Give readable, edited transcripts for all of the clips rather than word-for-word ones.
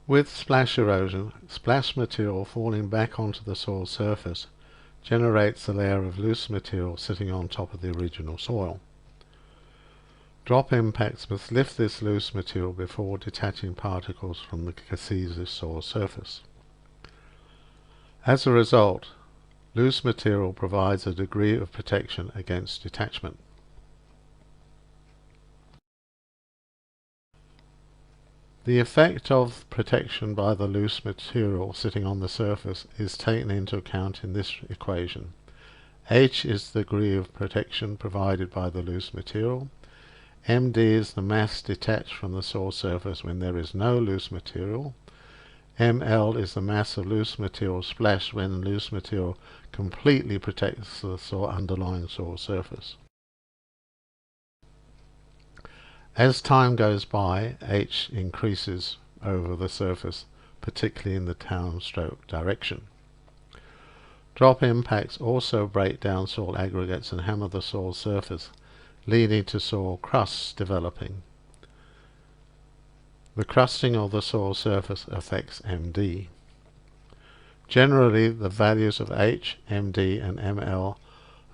With splash erosion, splash material falling back onto the soil surface generates a layer of loose material sitting on top of the original soil. Drop impacts must lift this loose material before detaching particles from the cohesive soil surface. As a result, loose material provides a degree of protection against detachment. The effect of protection by the loose material sitting on the surface is taken into account in this equation. H is the degree of protection provided by the loose material. Md is the mass detached from the soil surface when there is no loose material. Ml is the mass of loose material splashed when loose material completely protects the underlying soil surface. As time goes by, H increases over the surface, particularly in the downstroke direction. Drop impacts also break down soil aggregates and hammer the soil surface, leading to soil crusts developing. The crusting of the soil surface affects Md. Generally, the values of H, Md and Ml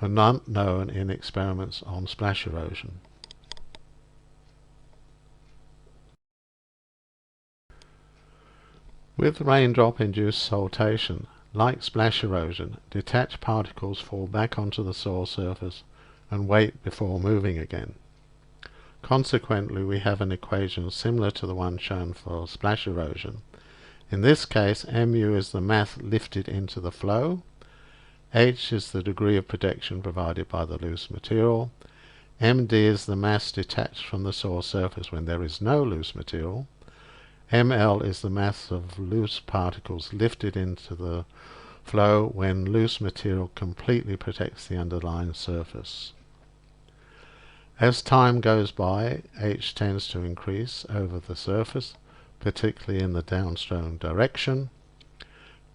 are not known in experiments on splash erosion. With raindrop-induced siltation, like splash erosion, detached particles fall back onto the soil surface and wait before moving again. Consequently, we have an equation similar to the one shown for splash erosion. In this case, Mu is the mass lifted into the flow, H is the degree of protection provided by the loose material, Md is the mass detached from the soil surface when there is no loose material, Ml is the mass of loose particles lifted into the flow when loose material completely protects the underlying surface. As time goes by, H tends to increase over the surface, particularly in the downstroke direction.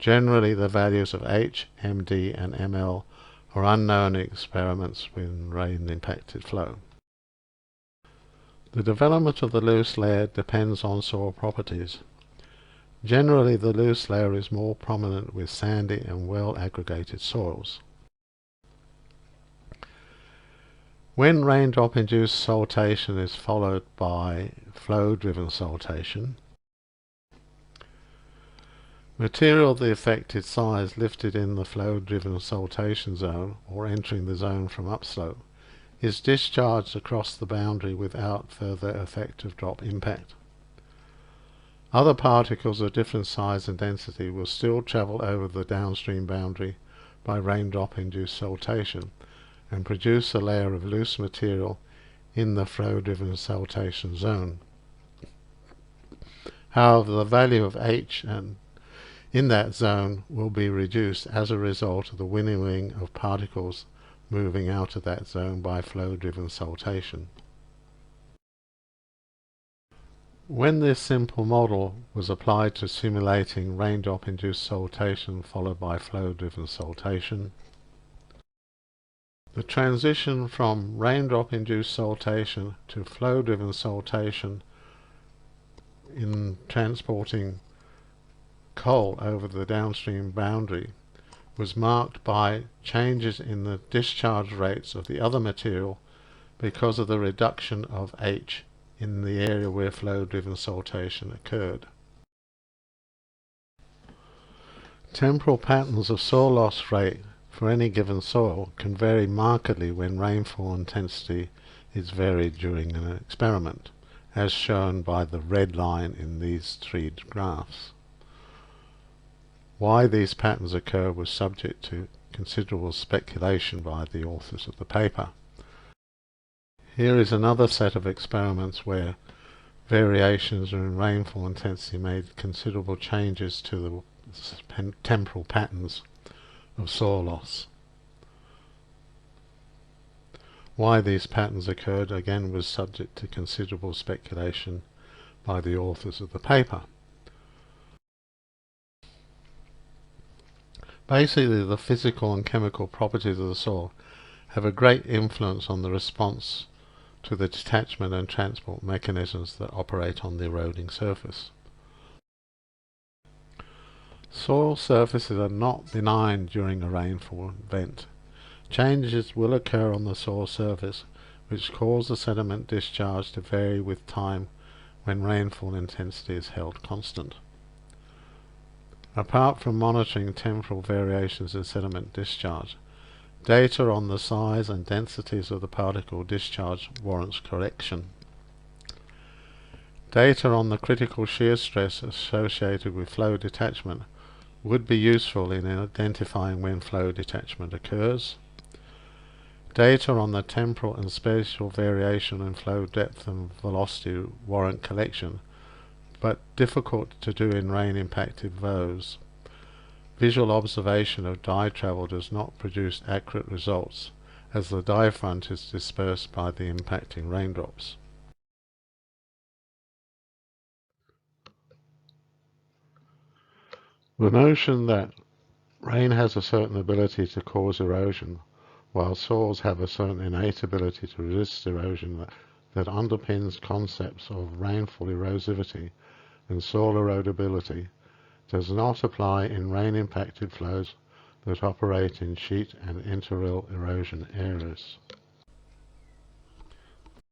Generally, the values of H, Md and Ml are unknown in experiments with rain-impacted flow. The development of the loose layer depends on soil properties. Generally, the loose layer is more prominent with sandy and well-aggregated soils. When raindrop-induced siltation is followed by flow-driven siltation, material of the affected size lifted in the flow-driven siltation zone or entering the zone from upslope is discharged across the boundary without further effective drop impact. Other particles of different size and density will still travel over the downstream boundary by raindrop-induced siltation and produce a layer of loose material in the flow-driven siltation zone. However, the value of H in that zone will be reduced as a result of the winnowing of particles moving out of that zone by flow-driven siltation. When this simple model was applied to simulating raindrop-induced siltation followed by flow-driven siltation, the transition from raindrop-induced siltation to flow-driven siltation in transporting coal over the downstream boundary was marked by changes in the discharge rates of the other material because of the reduction of H in the area where flow-driven siltation occurred. Temporal patterns of soil loss rate for any given soil can vary markedly when rainfall intensity is varied during an experiment, as shown by the red line in these three graphs. Why these patterns occur was subject to considerable speculation by the authors of the paper. Here is another set of experiments where variations in rainfall intensity made considerable changes to the temporal patterns of soil loss. Why these patterns occurred again was subject to considerable speculation by the authors of the paper. Basically, the physical and chemical properties of the soil have a great influence on the response to the detachment and transport mechanisms that operate on the eroding surface. Soil surfaces are not benign during a rainfall event. Changes will occur on the soil surface which cause the sediment discharge to vary with time when rainfall intensity is held constant. Apart from monitoring temporal variations in sediment discharge, data on the size and densities of the particle discharge warrants correction. Data on the critical shear stress associated with flow detachment would be useful in identifying when flow detachment occurs. Data on the temporal and spatial variation in flow depth and velocity warrant collection, but difficult to do in rain-impacted flows. Visual observation of dye travel does not produce accurate results, as the dye front is dispersed by the impacting raindrops. The notion that rain has a certain ability to cause erosion, while soils have a certain innate ability to resist erosion that underpins concepts of rainfall erosivity and soil erodibility, does not apply in rain-impacted flows that operate in sheet and interrill erosion areas.